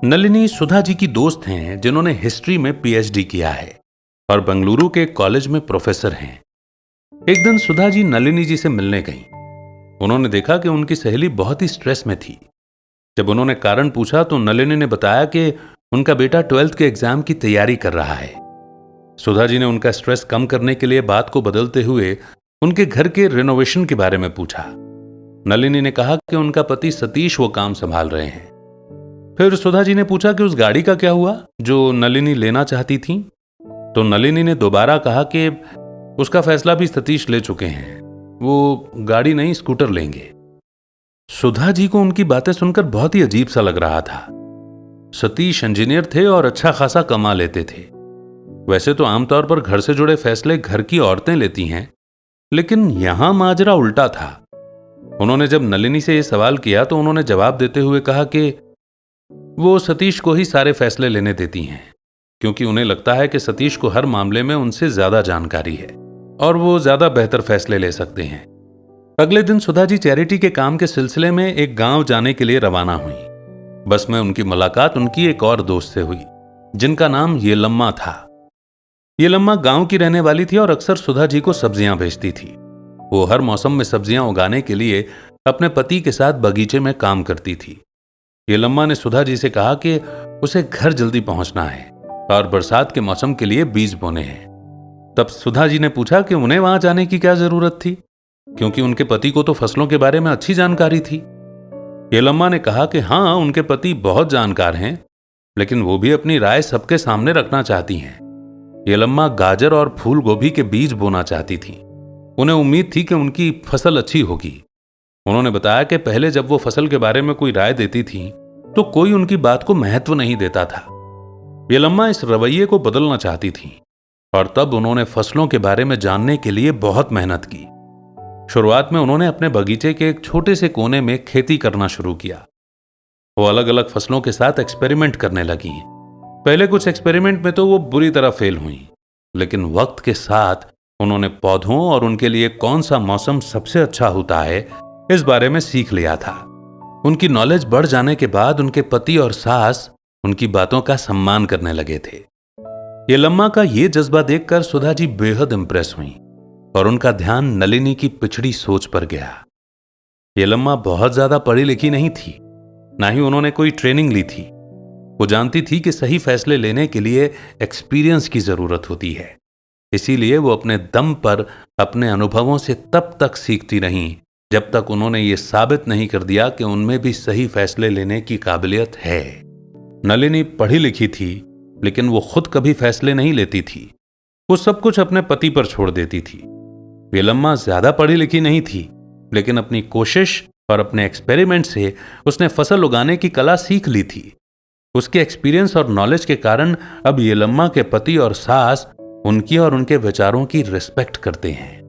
नलिनी सुधा जी की दोस्त हैं जिन्होंने हिस्ट्री में पीएचडी किया है और बंगलुरु के कॉलेज में प्रोफेसर हैं। एक दिन सुधा जी नलिनी जी से मिलने गईं। उन्होंने देखा कि उनकी सहेली बहुत ही स्ट्रेस में थी। जब उन्होंने कारण पूछा तो नलिनी ने बताया कि उनका बेटा 12th के एग्जाम की तैयारी कर रहा है। सुधा जी ने उनका स्ट्रेस कम करने के लिए बात को बदलते हुए उनके घर के रिनोवेशन के बारे में पूछा। नलिनी ने कहा कि उनका पति सतीश वो काम संभाल रहे हैं। फिर सुधा जी ने पूछा कि उस गाड़ी का क्या हुआ जो नलिनी लेना चाहती थी। तो नलिनी ने दोबारा कहा कि उसका फैसला भी सतीश ले चुके हैं, वो गाड़ी नहीं स्कूटर लेंगे। सुधा जी को उनकी बातें सुनकर बहुत ही अजीब सा लग रहा था। सतीश इंजीनियर थे और अच्छा खासा कमा लेते थे। वैसे तो आमतौर पर घर से जुड़े फैसले घर की औरतें लेती हैं, लेकिन यहां माजरा उल्टा था। उन्होंने जब नलिनी से यह सवाल किया तो उन्होंने जवाब देते हुए कहा कि वो सतीश को ही सारे फैसले लेने देती हैं, क्योंकि उन्हें लगता है कि सतीश को हर मामले में उनसे ज्यादा जानकारी है और वो ज्यादा बेहतर फैसले ले सकते हैं। अगले दिन सुधा जी चैरिटी के काम के सिलसिले में एक गांव जाने के लिए रवाना हुई। बस में उनकी मुलाकात उनकी एक और दोस्त से हुई जिनका नाम येलम्मा था। येलम्मा गांव की रहने वाली थी और अक्सर सुधा जी को सब्जियां भेजती थी। वो हर मौसम में सब्जियां उगाने के लिए अपने पति के साथ बगीचे में काम करती थी। येलम्मा ने सुधा जी से कहा कि उसे घर जल्दी पहुंचना है और बरसात के मौसम के लिए बीज बोने हैं। तब सुधा जी ने पूछा कि उन्हें वहां जाने की क्या जरूरत थी, क्योंकि उनके पति को तो फसलों के बारे में अच्छी जानकारी थी। येलम्मा ने कहा कि हाँ, उनके पति बहुत जानकार हैं, लेकिन वो भी अपनी राय सबके सामने रखना चाहती हैं। येलम्मा गाजर और फूल गोभी के बीज बोना चाहती थी। उन्हें उम्मीद थी कि उनकी फसल अच्छी होगी। उन्होंने बताया कि पहले जब वो फसल के बारे में कोई राय देती थी तो कोई उनकी बात को महत्व नहीं देता था। येलम्मा इस रवैये को बदलना चाहती थी और तब उन्होंने फसलों के बारे में जानने के लिए बहुत मेहनत की। शुरुआत में उन्होंने अपने बगीचे के एक छोटे से कोने में खेती करना शुरू किया। वो अलग अलग फसलों के साथ एक्सपेरिमेंट करने लगी। पहले कुछ एक्सपेरिमेंट में तो वो बुरी तरह फेल हुई, लेकिन वक्त के साथ उन्होंने पौधों और उनके लिए कौन सा मौसम सबसे अच्छा होता है इस बारे में सीख लिया था। उनकी नॉलेज बढ़ जाने के बाद उनके पति और सास उनकी बातों का सम्मान करने लगे थे। येलम्मा का ये जज्बा देखकर सुधा जी बेहद इंप्रेस हुई और उनका ध्यान नलिनी की पिछड़ी सोच पर गया। येलम्मा बहुत ज्यादा पढ़ी लिखी नहीं थी, ना ही उन्होंने कोई ट्रेनिंग ली थी। वो जानती थी कि सही फैसले लेने के लिए एक्सपीरियंस की जरूरत होती है। इसीलिए वो अपने दम पर अपने अनुभवों से तब तक सीखती रहीं जब तक उन्होंने ये साबित नहीं कर दिया कि उनमें भी सही फैसले लेने की काबिलियत है। नलिनी पढ़ी लिखी थी, लेकिन वो खुद कभी फैसले नहीं लेती थी। वो सब कुछ अपने पति पर छोड़ देती थी। येलम्मा ज्यादा पढ़ी लिखी नहीं थी, लेकिन अपनी कोशिश और अपने एक्सपेरिमेंट से उसने फसल उगाने की कला सीख ली थी। उसके एक्सपीरियंस और नॉलेज के कारण अब येलम्मा के पति और सास उनकी और उनके विचारों की रिस्पेक्ट करते हैं।